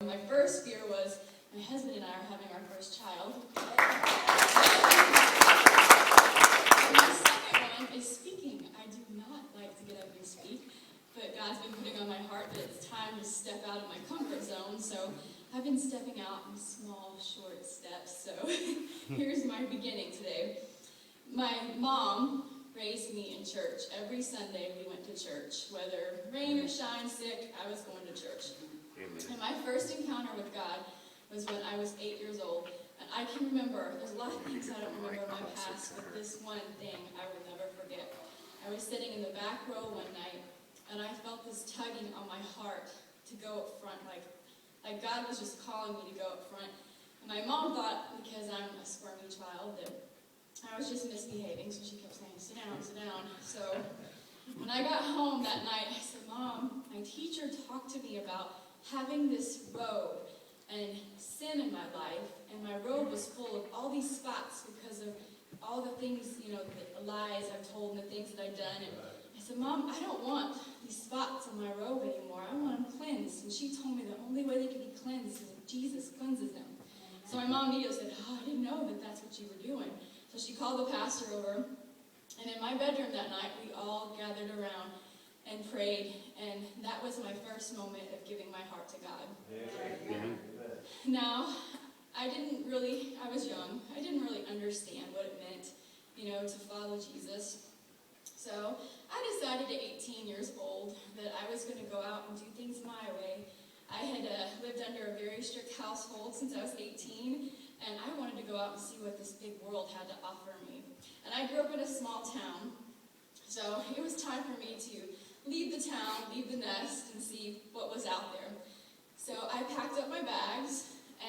My first fear was my husband and I are having our first child. And my second one is speaking. I do not like to get up and speak, but God's been putting on my heart that it's time to step out of my comfort zone, so I've been stepping out in small, short steps. So here's my beginning today. My mom raised me in church. Every Sunday we went to church. Whether rain or shine, sick, I was going to church. And my first encounter with God was when I was 8 years old. And I can remember, there's a lot of things I don't remember in my past, but this one thing I will never forget. I was sitting in the back row one night, and I felt this tugging on my heart to go up front, like God was just calling me to go up front. And my mom thought, because I'm a squirmy child, that I was just misbehaving, so she kept saying, sit down, sit down. So when I got home that night, I said, Mom, my teacher talked to me about having this robe and sin in my life, and my robe was full of all these spots because of all the things, the lies I've told and the things that I've done. And I said, Mom, I don't want these spots on my robe anymore. I want them cleansed. And she told me the only way they could be cleansed is if Jesus cleanses them. So my mom immediately said, I didn't know that that's what you were doing. So she called the pastor over, and in my bedroom that night, we all gathered around and prayed, and that was my first moment of giving my heart to God. Amen. Now, I was young. I didn't really understand what it meant, to follow Jesus. So I decided at 18 years old that I was going to go out and do things my way. I had lived under a very strict household since I was 18, and I wanted to go out and see what this big world had to offer me. And I grew up in a small town, so it was time for me to leave the town, leave the nest, and see what was out there. So I packed up my bags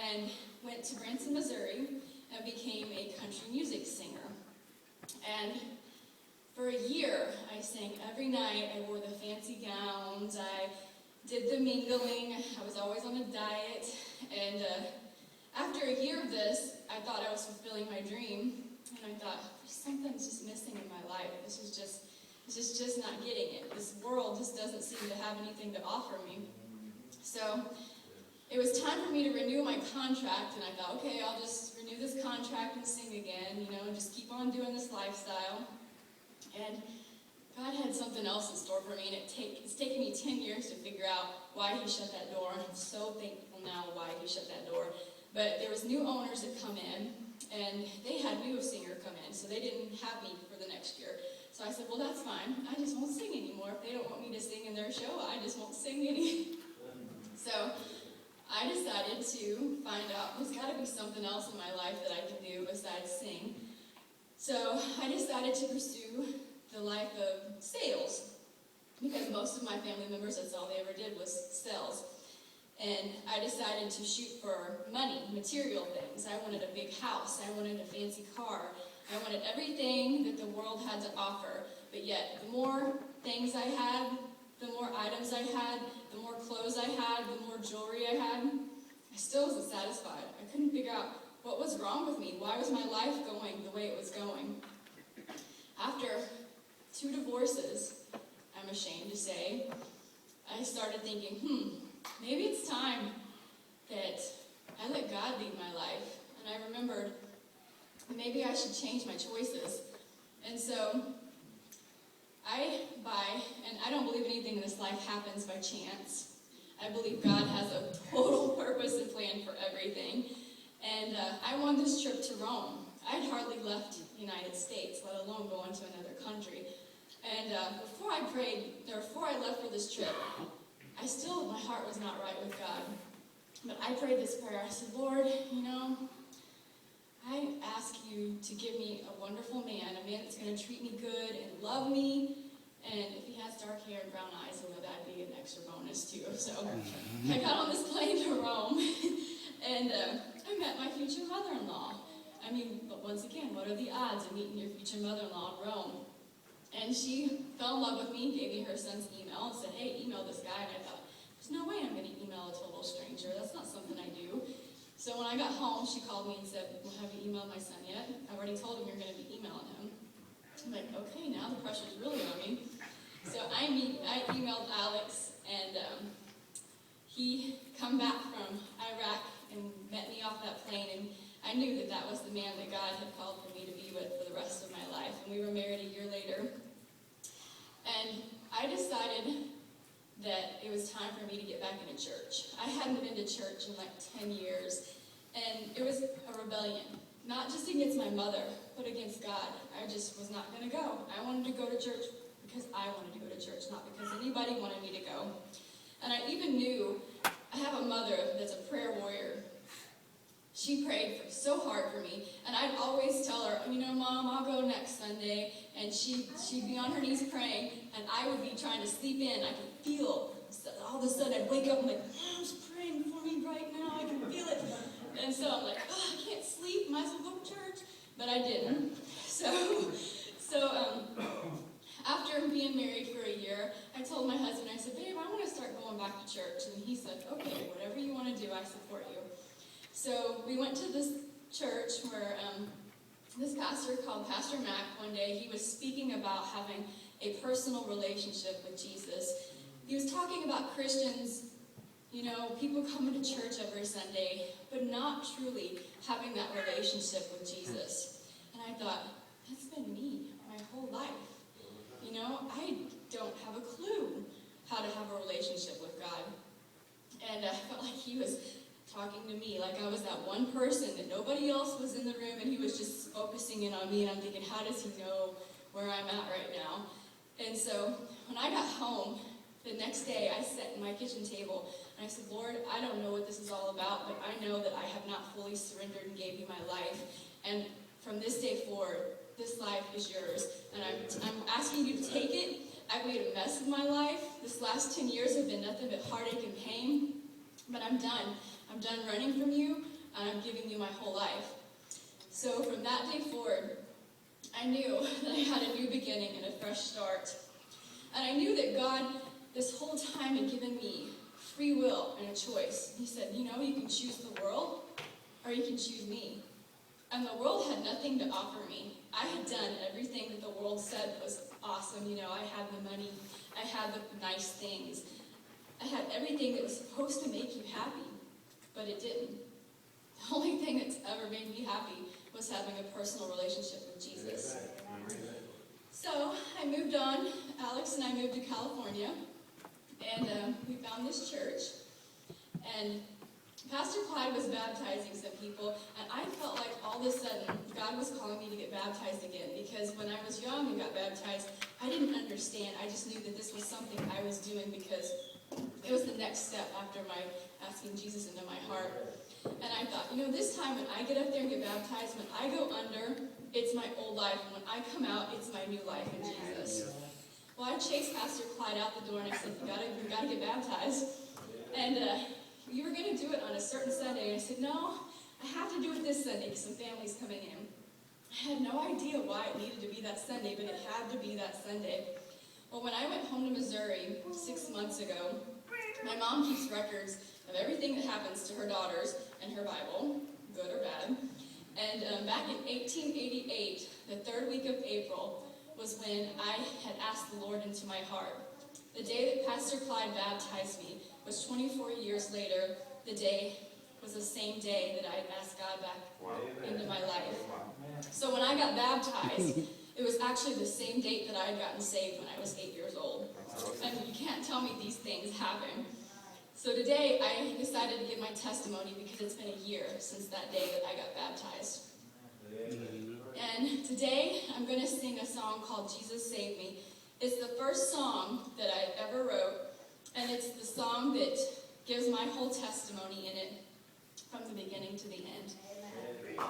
and went to Branson, Missouri, and became a country music singer. And for a year, I sang every night. I wore the fancy gowns. I did the mingling. I was always on a diet. And after a year of this, I thought I was fulfilling my dream. And I thought, something's just missing in my life. This is just not getting it. This world just doesn't seem to have anything to offer me. So it was time for me to renew my contract, and I thought, okay, I'll just renew this contract and sing again, and just keep on doing this lifestyle. And God had something else in store for me, and it's taken me 10 years to figure out why he shut that door, and I'm so thankful now why he shut that door. But there was new owners that come in, and they had new singer come in, so they didn't have me for the next year. So I said, well, that's fine. I just won't sing anymore. If they don't want me to sing in their show, I just won't sing any. So I decided to find out there's got to be something else in my life that I can do besides sing. So I decided to pursue the life of sales, because most of my family members, that's all they ever did was sales. And I decided to shoot for money, material things. I wanted a big house. I wanted a fancy car. I wanted everything that the world had to offer. But yet, the more things I had, the more items I had, the more clothes I had, the more jewelry I had, I still wasn't satisfied. I couldn't figure out what was wrong with me. Why was my life going the way it was going? After 2 divorces, I'm ashamed to say, I started thinking, maybe it's time that I let God lead my life. And I remembered, maybe I should change my choices. And so I don't believe anything in this life happens by chance. I believe God has a total purpose and plan for everything. And I won this trip to Rome. I'd hardly left the United States, let alone going to another country. And before I left for this trip, my heart was not right with God. But I prayed this prayer. I said, Lord, I ask you to give me a wonderful man, a man that's going to treat me good and love me. And if he has dark hair and brown eyes, that'd be an extra bonus too. So I got on this plane to Rome, and I met my future mother-in-law. But once again, what are the odds of meeting your future mother-in-law in Rome? And she fell in love with me, gave me her son's email, and said, hey, email this guy. And I thought, there's no way I'm going to email a total stranger. That's not something I do. So when I got home, she called me and said, well, have you emailed my son yet? I've already told him you're going to be emailing him. I'm like, okay, now the pressure's really on me. So I emailed Alex, and he come back from I knew that that was the man that God had called for me to be with for the rest of my life. And we were married a year later. And I decided that it was time for me to get back into church. I hadn't been to church in like 10 years, and it was a rebellion. Not just against my mother, but against God. I just was not going to go. I wanted to go to church because I wanted to go to church, not because anybody wanted me to go. And I even knew, I have a mother that's a prayer warrior. She prayed so hard for me, and I'd always tell her, Mom, I'll go next Sunday, and she'd be on her knees praying, and I would be trying to sleep in. I could feel, all of a sudden I'd wake up and like, Mom's praying for me right now, I can feel it. And so I'm like, I can't sleep, might as well go to church. But I didn't. So after being married for a year, I told my husband, I said, babe, I want to start going back to church. And he said, okay, whatever you want to do, I support you. So we went to this church where this pastor called Pastor Mac one day, he was speaking about having a personal relationship with Jesus. He was talking about Christians, people coming to church every Sunday, but not truly having that relationship with Jesus. And I thought, that's been me my whole life. I don't have a clue how to have a relationship with God. And I felt like he was talking to me, like I was that one person that nobody else was in the room, and he was just focusing in on me, and I'm thinking, how does he know where I'm at right now? And so when I got home, the next day I sat in my kitchen table, and I said, Lord, I don't know what this is all about, but I know that I have not fully surrendered and gave you my life. And from this day forward, this life is yours. And I'm asking you to take it. I've made a mess of my life. This last 10 years have been nothing but heartache and pain. But I'm done. I'm done running from you, and I'm giving you my whole life. So from that day forward, I knew that I had a new beginning and a fresh start. And I knew that God, this whole time, had given me free will and a choice. He said, you can choose the world, or you can choose me. And the world had nothing to offer me. I had done everything that the world said was awesome. I had the money. I had the nice things. I had everything that was supposed to make you happy, but it didn't. The only thing that's ever made me happy was having a personal relationship with Jesus. So I moved on. Alex and I moved to California, and we found this church. And Pastor Clyde was baptizing some people, and I felt like all of a sudden God was calling me to get baptized again, because when I was young and got baptized, I didn't understand. I just knew that this was something I was doing because it was the next step after my asking Jesus into my heart. And I thought, this time when I get up there and get baptized, when I go under, it's my old life. And when I come out, it's my new life in Jesus. Well, I chased Pastor Clyde out the door, and I said, you gotta get baptized. And you were going to do it on a certain Sunday. And I said, no, I have to do it this Sunday because some family's coming in. I had no idea why it needed to be that Sunday, but it had to be that Sunday. Well, when I went home to Missouri 6 months ago, my mom keeps records of everything that happens to her daughters and her Bible, good or bad. And back in 1888, the third week of April, was when I had asked the Lord into my heart. The day that Pastor Clyde baptized me was 24 years later. The day was the same day that I had asked God back into my life. So when I got baptized, it was actually the same date that I had gotten saved when I was 8 years old. And you can't tell me these things happen. So today I decided to give my testimony because it's been a year since that day that I got baptized. And today I'm going to sing a song called Jesus Save Me. It's the first song that I ever wrote, and it's the song that gives my whole testimony in it from the beginning to the end. Amen.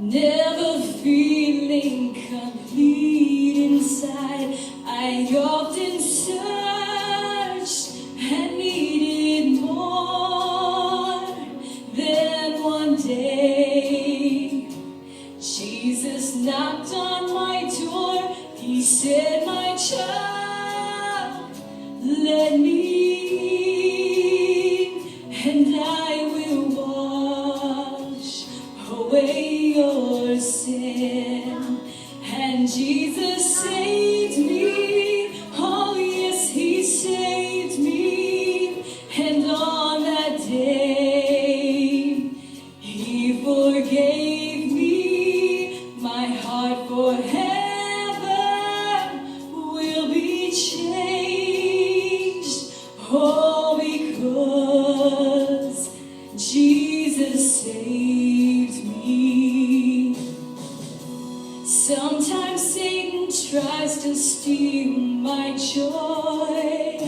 Never feeling complete inside, I often searched and needed more. Then one day, Jesus knocked on my door. He said, "My child, let me in, and I will wash away your sin." And Jesus saved me. Oh yes, he saved me. And on that day, he forgave me. My heart forever will be changed. Oh, because Jesus saved me. Sometimes Satan tries to steal my joy.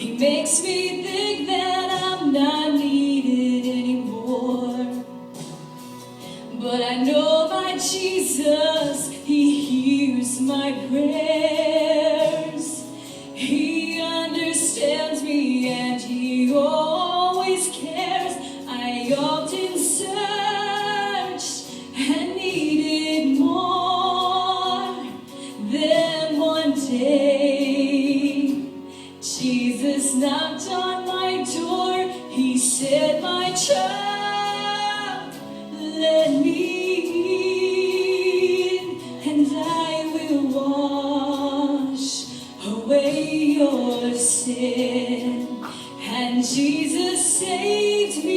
He makes me think that I'm not needed anymore. But I know my Jesus, he hears my prayers. He understands me and he always cares. I often searched and needed more. Then one day, Jesus knocked on my door. He said, "My child, let me in, and I will wash away your sin." And Jesus saved me.